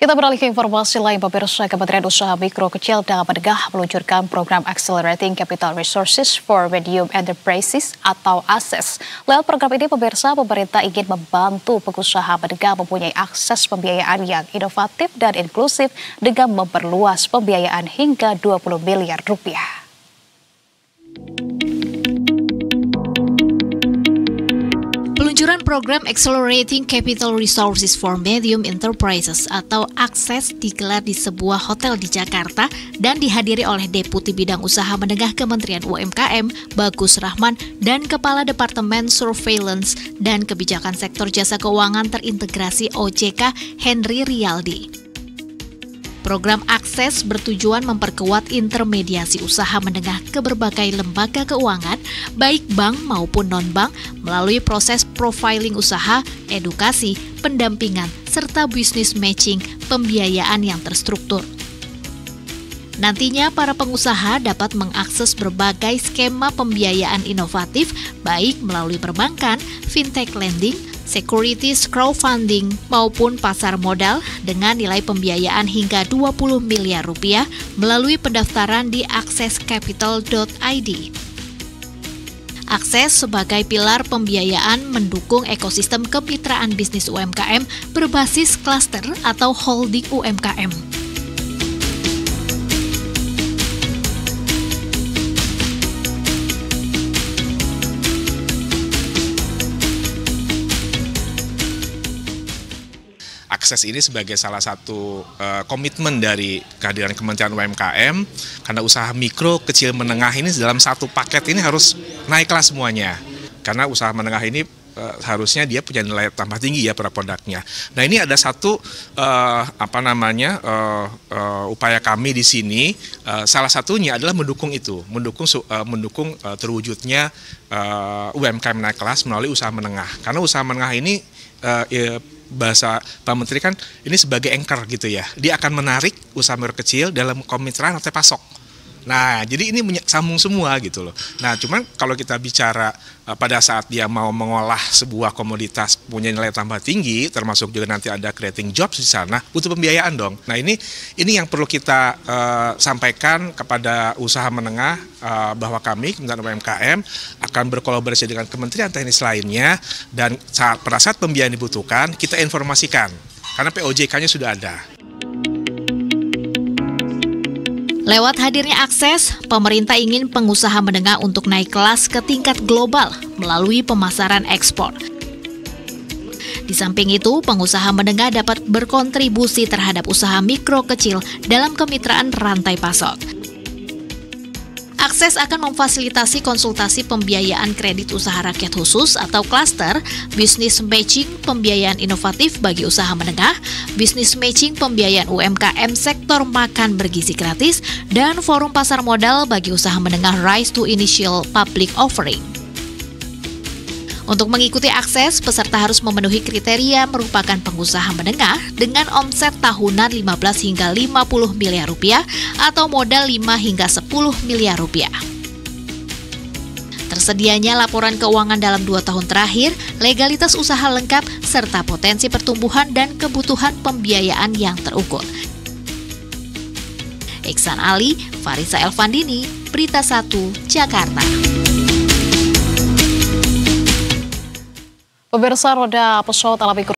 Kita beralih ke informasi lain, pemirsa. Kementerian Usaha Mikro Kecil dan Menengah meluncurkan program Accelerating Capital Resources for Medium Enterprises atau ACES. Lewat program ini, pemirsa, pemerintah ingin membantu pengusaha menengah mempunyai akses pembiayaan yang inovatif dan inklusif dengan memperluas pembiayaan hingga 20 miliar rupiah. Peluncuran program Accelerating Capital Resources for Medium Enterprises atau ACES digelar di sebuah hotel di Jakarta dan dihadiri oleh Deputi Bidang Usaha Menengah Kementerian UMKM, Bagus Rahman, dan Kepala Departemen Surveillance dan Kebijakan Sektor Jasa Keuangan Terintegrasi OJK, Henry Rialdi. Program ACES bertujuan memperkuat intermediasi usaha menengah ke berbagai lembaga keuangan, baik bank maupun non-bank, melalui proses profiling usaha, edukasi, pendampingan, serta business matching pembiayaan yang terstruktur. Nantinya para pengusaha dapat mengakses berbagai skema pembiayaan inovatif, baik melalui perbankan, fintech lending, securities, crowdfunding, maupun pasar modal dengan nilai pembiayaan hingga 20 miliar rupiah melalui pendaftaran di accesscapital.id. Akses sebagai pilar pembiayaan mendukung ekosistem kemitraan bisnis UMKM berbasis klaster atau holding UMKM. Akses ini sebagai salah satu komitmen dari kehadiran Kementerian UMKM, karena usaha mikro, kecil, menengah ini dalam satu paket ini harus naik kelas semuanya. Karena usaha menengah ini harusnya dia punya nilai tambah tinggi ya produknya. Nah, ini ada satu upaya kami di sini, salah satunya adalah mendukung itu, mendukung terwujudnya UMKM naik kelas melalui usaha menengah. Karena usaha menengah ini bahasa Pak Menteri kan ini sebagai anchor gitu ya. Dia akan menarik usaha mikro kecil dalam kemitraan atau pasok. Nah, jadi ini sambung semua gitu loh. Nah, cuman kalau kita bicara pada saat dia mau mengolah sebuah komoditas punya nilai tambah tinggi, termasuk juga nanti ada creating jobs di sana, butuh pembiayaan dong. Nah, ini yang perlu kita sampaikan kepada usaha menengah bahwa kami Kementerian UMKM akan berkolaborasi dengan kementerian teknis lainnya, dan pada saat pembiayaan dibutuhkan kita informasikan karena POJK-nya sudah ada. Lewat hadirnya akses, pemerintah ingin pengusaha menengah untuk naik kelas ke tingkat global melalui pemasaran ekspor. Di samping itu, pengusaha menengah dapat berkontribusi terhadap usaha mikro kecil dalam kemitraan rantai pasok. Akses akan memfasilitasi konsultasi pembiayaan kredit usaha rakyat khusus atau klaster, bisnis matching pembiayaan inovatif bagi usaha menengah, bisnis matching pembiayaan UMKM sektor makan bergizi gratis, dan forum pasar modal bagi usaha menengah Rise to Initial Public Offering. Untuk mengikuti akses, peserta harus memenuhi kriteria merupakan pengusaha menengah dengan omset tahunan 15 hingga 50 miliar rupiah atau modal 5 hingga 10 miliar rupiah. Tersedianya laporan keuangan dalam 2 tahun terakhir, legalitas usaha lengkap, serta potensi pertumbuhan dan kebutuhan pembiayaan yang terukur. Iksan Ali, Farisa Elvandini, Berita 1, Jakarta. Pemirsa, roda pesawat alami